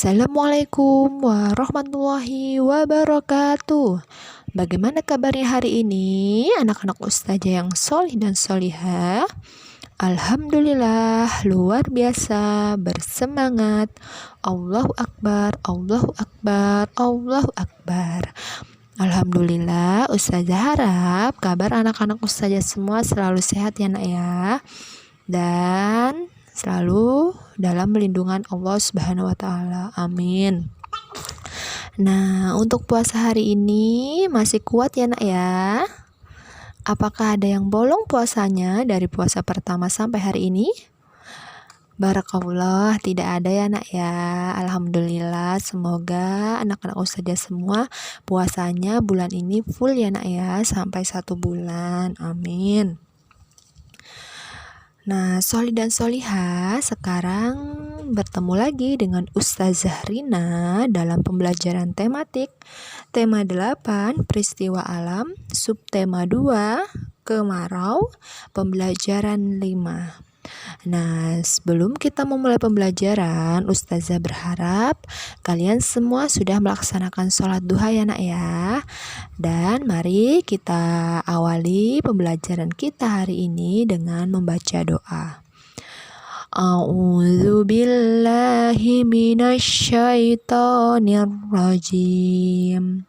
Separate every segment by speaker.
Speaker 1: Assalamualaikum warahmatullahi wabarakatuh. Bagaimana kabarnya hari ini anak-anak ustazah yang solih dan solihah? Alhamdulillah luar biasa, bersemangat. Allahu Akbar, Allahu Akbar, Allahu Akbar. Alhamdulillah, ustazah harap kabar anak-anak ustazah semua selalu sehat ya nak ya, dan selalu dalam lindungan Allah Subhanahu wa taala. Amin. Nah, untuk puasa hari ini masih kuat ya nak ya? Apakah ada yang bolong puasanya dari puasa pertama sampai hari ini? Barakallah, tidak ada ya nak ya. Alhamdulillah, semoga anak-anak ustazah semua puasanya bulan ini full ya nak ya, sampai 1 bulan. Amin. Nah, solih dan solihah, sekarang bertemu lagi dengan Ustazah Rina dalam pembelajaran tematik tema 8 peristiwa alam, subtema 2 kemarau, pembelajaran 5. Nah, sebelum kita memulai pembelajaran, Ustazah berharap kalian semua sudah melaksanakan sholat duha ya nak ya. Dan mari kita awali pembelajaran kita hari ini dengan membaca doa. A'udzu billahi minasyaitonir rajim.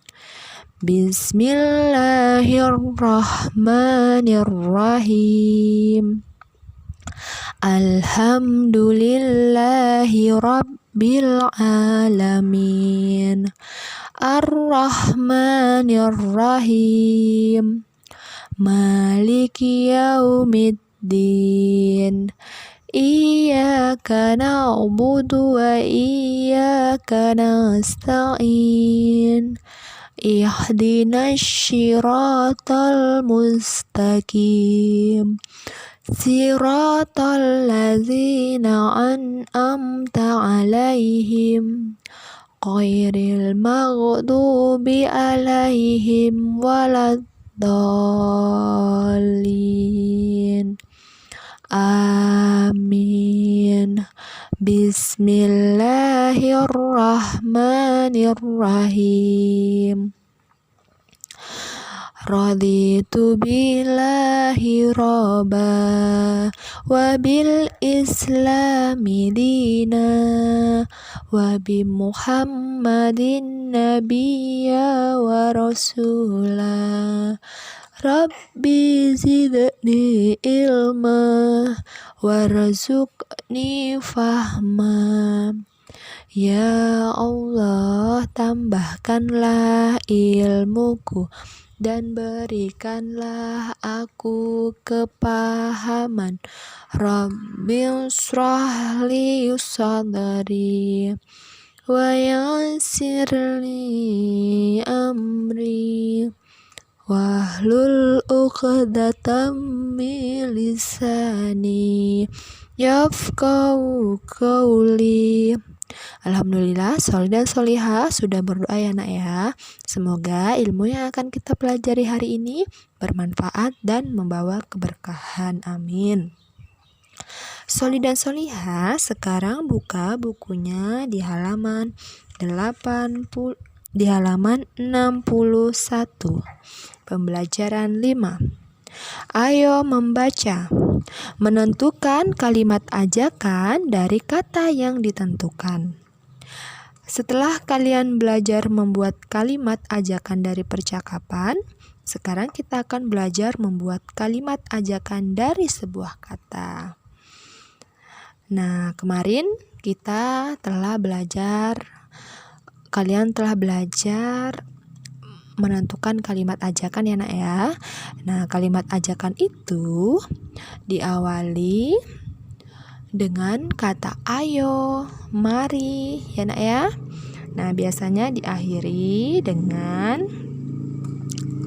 Speaker 1: Bismillahirrahmanirrahim. Alhamdulillahi rabbil alamin. Ar-Rahmanir-Rahim. Maliki yaumiddin. Iyyaka na'budu wa iyyaka nasta'in. Ihdinas syiratal mustaqim. Siratal ladzina an'amta 'alaihim ghairil maghdubi 'alaihim waladdallin. Amin. Bismillahirrahmanirrahim. Raditu billahi robba wa bil islami dina wa bi muhammadin nabiyya wa rasula. Rabbi zidni ilma warzuqni fahma. Ya Allah, tambahkanlah ilmuku dan berikanlah aku kepahaman. Rabbi shrahli sadri wa yassirli amri wahlul 'uqdatam min lisani yafqahu qawli. Alhamdulillah, solih dan solihah sudah berdoa ya nak ya. Semoga ilmu yang akan kita pelajari hari ini bermanfaat dan membawa keberkahan. Amin. Solih dan solihah, sekarang buka bukunya di halaman 61. Pembelajaran 5. Ayo membaca. Menentukan kalimat ajakan dari kata yang ditentukan. Setelah kalian belajar membuat kalimat ajakan dari percakapan, sekarang kita akan belajar membuat kalimat ajakan dari sebuah kata. Nah, kemarin kalian telah belajar menentukan kalimat ajakan ya nak ya. Nah, kalimat ajakan itu diawali dengan kata ayo, mari ya nak ya. Nah, biasanya diakhiri dengan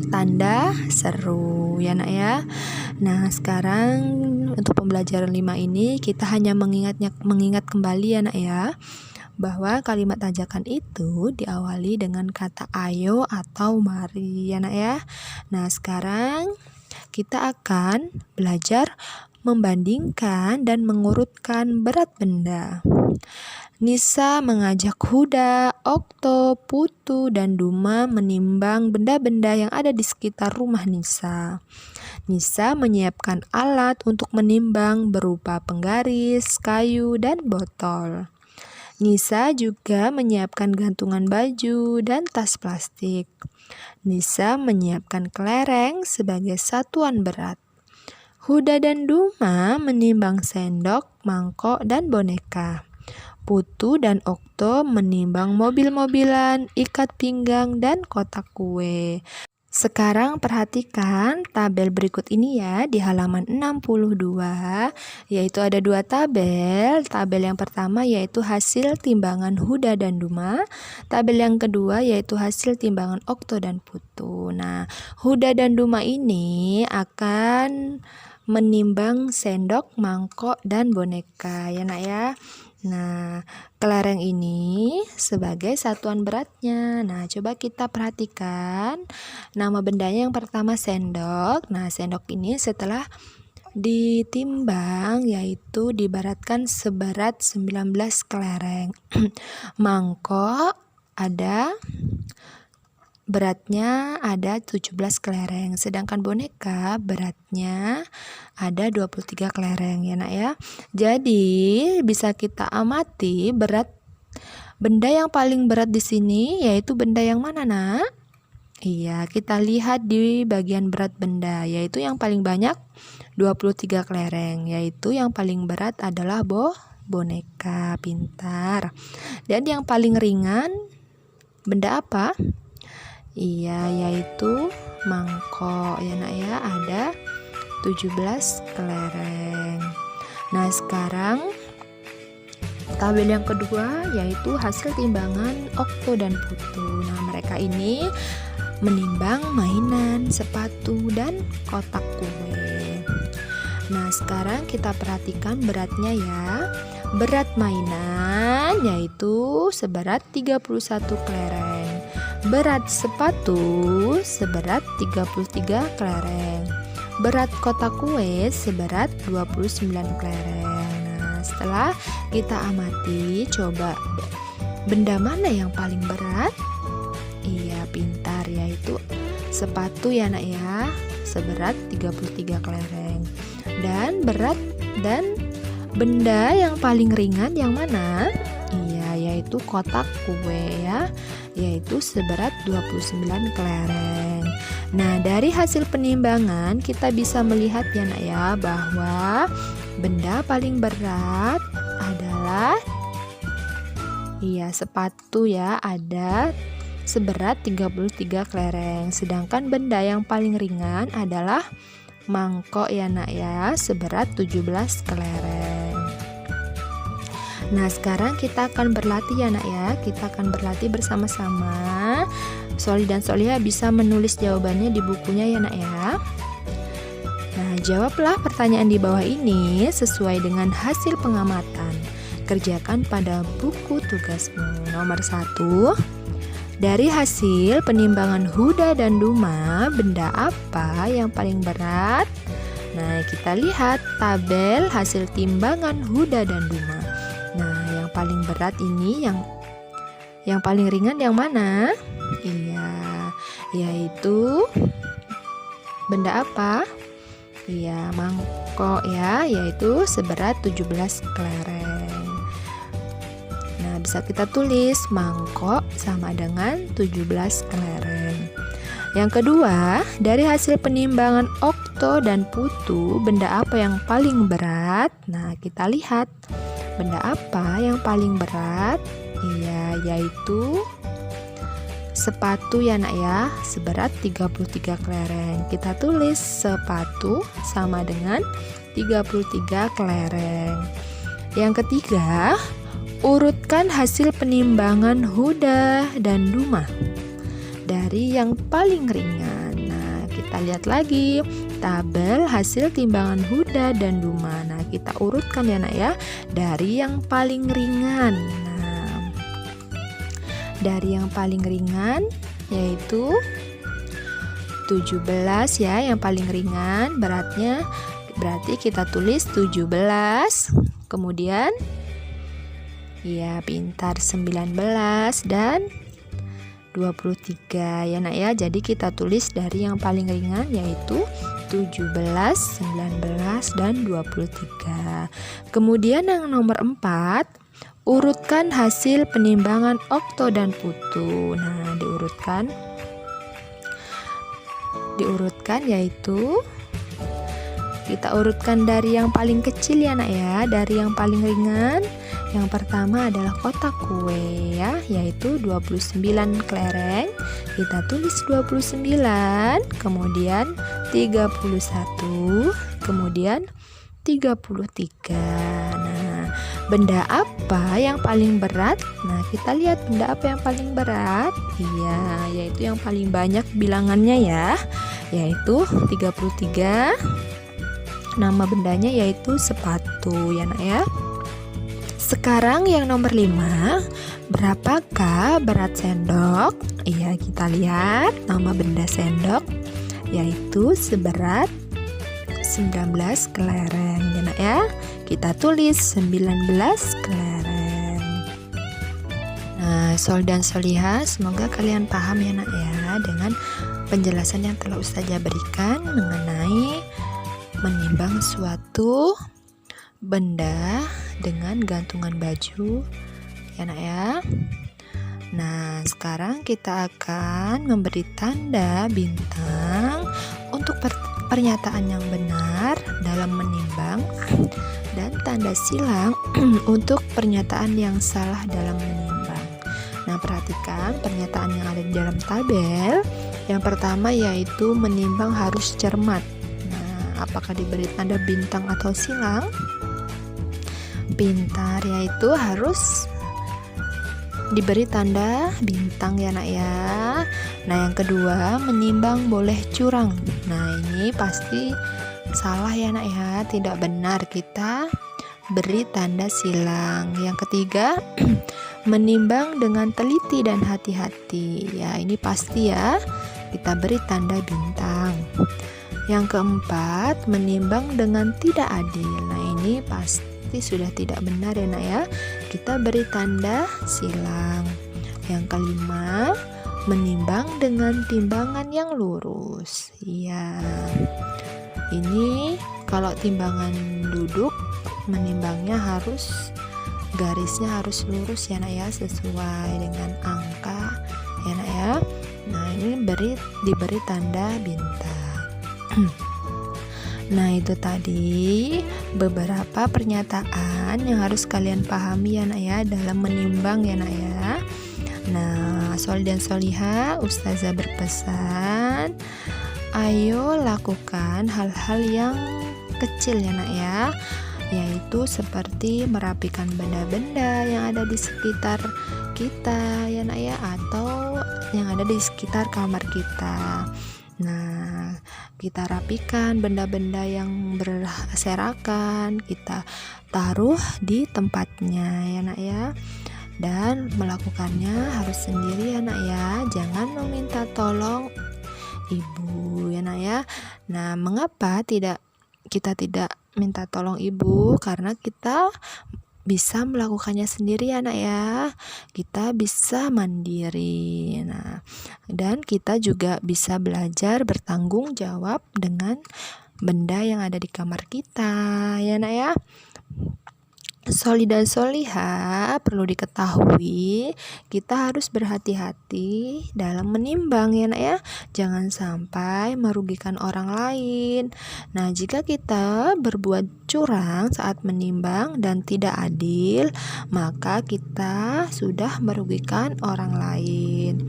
Speaker 1: tanda seru ya nak ya. Nah, sekarang untuk pembelajaran 5 ini kita hanya mengingat kembali ya nak ya, bahwa kalimat ajakan itu diawali dengan kata ayo atau mari ya nak ya. Nah, sekarang kita akan belajar membandingkan dan mengurutkan berat benda. Nisa mengajak Huda, Okto, Putu, dan Duma menimbang benda-benda yang ada di sekitar rumah Nisa. Nisa menyiapkan alat untuk menimbang berupa penggaris, kayu, dan botol. Nisa juga menyiapkan gantungan baju dan tas plastik. Nisa menyiapkan kelereng sebagai satuan berat. Huda dan Duma menimbang sendok, mangkok, dan boneka. Putu dan Okto menimbang mobil-mobilan, ikat pinggang, dan kotak kue. Sekarang perhatikan tabel berikut ini ya di halaman 62, yaitu ada dua tabel. Tabel yang pertama yaitu hasil timbangan Huda dan Duma. Tabel yang kedua yaitu hasil timbangan Okto dan Putu. Nah, Huda dan Duma ini akan menimbang sendok, mangkok, dan boneka ya nak ya. Nah, kelereng ini sebagai satuan beratnya. Nah, coba kita perhatikan nama bendanya. Yang pertama sendok. Nah, sendok ini setelah ditimbang yaitu diibaratkan seberat 19 kelereng. Mangkok beratnya ada 17 kelereng, sedangkan boneka beratnya ada 23 kelereng ya nak ya. Jadi bisa kita amati benda yang paling berat di sini yaitu benda yang mana nak? Iya, kita lihat di bagian berat benda, yaitu yang paling banyak 23 kelereng, yaitu yang paling berat adalah boneka. Pintar. Dan yang paling ringan benda apa? Iya, yaitu mangkok ya nak ya, ada 17 kelereng. Nah, sekarang tabel yang kedua yaitu hasil timbangan Okto dan Putu. Nah, mereka ini menimbang mainan, sepatu, dan kotak kue. Nah, sekarang kita perhatikan beratnya ya. Berat mainan yaitu seberat 31 kelereng. Berat sepatu seberat 33 kelereng. Berat kotak kue seberat 29 kelereng. Nah, setelah kita amati, coba benda mana yang paling berat? Iya, pintar, yaitu sepatu ya nak ya, seberat 33 kelereng. Dan benda yang paling ringan yang mana? Iya, yaitu kotak kue ya, yaitu seberat 29 kelereng. Nah, dari hasil penimbangan kita bisa melihat ya nak ya, bahwa benda paling berat adalah sepatu ya, ada seberat 33 kelereng. Sedangkan benda yang paling ringan adalah mangkok ya nak ya, seberat 17 kelereng. Nah, sekarang kita akan berlatih ya nak ya. Kita akan berlatih bersama-sama. Soli dan Soliha bisa menulis jawabannya di bukunya ya nak ya. Nah, jawablah pertanyaan di bawah ini sesuai dengan hasil pengamatan. Kerjakan pada buku tugasmu. Nomor 1. Dari hasil penimbangan Huda dan Duma, benda apa yang paling berat? Nah, kita lihat tabel hasil timbangan Huda dan Duma. Nah, yang paling berat ini yang paling ringan yang mana? Iya, yaitu benda apa? Iya, mangkok ya, yaitu seberat 17 kelereng. Nah, bisa kita tulis mangkok sama dengan 17 kelereng. Yang kedua, dari hasil penimbangan Okto dan Putu, benda apa yang paling berat? Nah, kita lihat benda apa yang paling berat? Iya, yaitu sepatu ya nak ya, seberat 33 kelereng. Kita tulis sepatu sama dengan 33 kelereng. Yang ketiga, urutkan hasil penimbangan Huda dan Duma dari yang paling ringan. Nah, kita lihat lagi tabel hasil timbangan Huda dan Duma. Nah, kita urutkan ya nak ya, dari yang paling ringan. Nah, dari yang paling ringan yaitu 17 ya, yang paling ringan beratnya, berarti kita tulis 17. Kemudian Ya, pintar. 19 dan 23 ya nak ya. Jadi kita tulis dari yang paling ringan yaitu 17, 19 dan 23. Kemudian yang nomor 4, urutkan hasil penimbangan okto dan putu. Nah, diurutkan yaitu kita urutkan dari yang paling kecil ya nak ya, dari yang paling ringan. Yang pertama adalah kotak kue ya, yaitu 29 kelereng. Kita tulis 29, kemudian 31, kemudian 33. Nah, benda apa yang paling berat? Nah, kita lihat benda apa yang paling berat. Iya, yaitu yang paling banyak bilangannya ya, yaitu 33. Nama bendanya yaitu sepatu ya nak ya. Sekarang yang nomor 5, berapakah berat sendok? Iya, kita lihat nama benda sendok yaitu seberat 19 kelereng ya nak ya. Kita tulis 19 kelereng. Nah, Sol dan Soliha, semoga kalian paham ya nak ya dengan penjelasan yang telah Ustazah berikan mengenai menimbang suatu benda dengan gantungan baju ya nak ya. Nah, sekarang kita akan memberi tanda bintang untuk pernyataan yang benar dalam menimbang dan tanda silang untuk pernyataan yang salah dalam menimbang. Nah, perhatikan pernyataan yang ada di dalam tabel. Yang pertama yaitu menimbang harus cermat. Nah, apakah diberi tanda bintang atau silang? Pintar, yaitu harus diberi tanda bintang ya nak ya. Nah, yang kedua, menimbang boleh curang. Nah, ini pasti salah ya nak ya, tidak benar, kita beri tanda silang. Yang ketiga, menimbang dengan teliti dan hati-hati. Ya, ini pasti ya, kita beri tanda bintang. Yang keempat, menimbang dengan tidak adil. Nah, ini pasti sudah tidak benar ya nak ya, kita beri tanda silang. Yang kelima, menimbang dengan timbangan yang lurus. Iya, ini kalau timbangan duduk menimbangnya harus garisnya harus lurus ya nak ya, sesuai dengan angka ya nak ya. Nah, ini diberi tanda bintang. Nah, itu tadi beberapa pernyataan yang harus kalian pahami ya nak ya dalam menimbang ya nak ya. Nah, Sol dan Soliha, Ustazah berpesan, ayo lakukan hal-hal yang kecil ya nak ya, yaitu seperti merapikan benda-benda yang ada di sekitar kita ya nak ya, atau yang ada di sekitar kamar kita. Nah, kita rapikan benda-benda yang berserakan, kita taruh di tempatnya ya nak ya. Dan melakukannya harus sendiri ya nak ya, jangan meminta tolong ibu ya nak ya. Nah, mengapa kita tidak minta tolong ibu? Karena kita bisa melakukannya sendiri ya nak ya, kita bisa mandiri. Nah, dan kita juga bisa belajar bertanggung jawab dengan benda yang ada di kamar kita ya nak ya. Soli dan Soliha, perlu diketahui kita harus berhati-hati dalam menimbang ya nak ya, jangan sampai merugikan orang lain. Nah, jika kita berbuat curang saat menimbang dan tidak adil, maka kita sudah merugikan orang lain.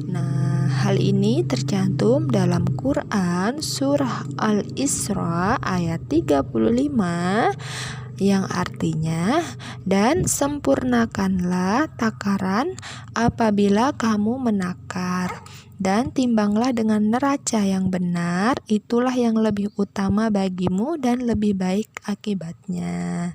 Speaker 1: Nah, hal ini tercantum dalam Quran surah Al-Isra ayat 35 yang artinya, dan sempurnakanlah takaran apabila kamu menakar, dan timbanglah dengan neraca yang benar, itulah yang lebih utama bagimu dan lebih baik akibatnya.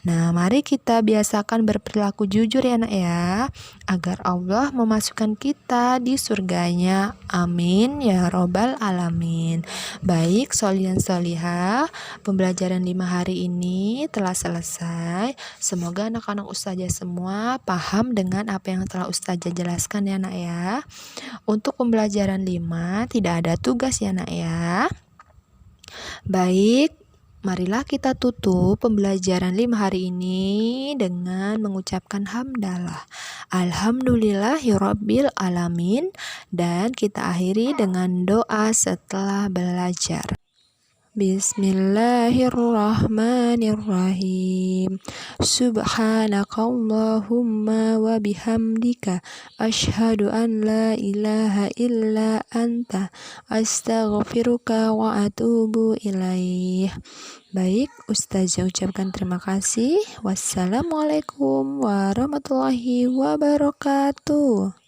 Speaker 1: Nah, mari kita biasakan berperilaku jujur ya nak ya, agar Allah memasukkan kita di surganya. Amin ya robbal alamin. Baik solihan solihah, pembelajaran 5 hari ini telah selesai. Semoga anak-anak ustazah semua paham dengan apa yang telah ustazah jelaskan ya nak ya. Untuk pembelajaran 5 tidak ada tugas ya nak ya. Baik, marilah kita tutup pembelajaran 5 hari ini dengan mengucapkan hamdalah. Alhamdulillahirabbil alamin, dan kita akhiri dengan doa setelah belajar. Bismillahirrahmanirrahim. Subhanakallahumma wa bihamdika asyhadu an la ilaha illa anta astaghfiruka wa atubu ilaih. Baik, ustazah ucapkan terima kasih. Wassalamualaikum warahmatullahi wabarakatuh.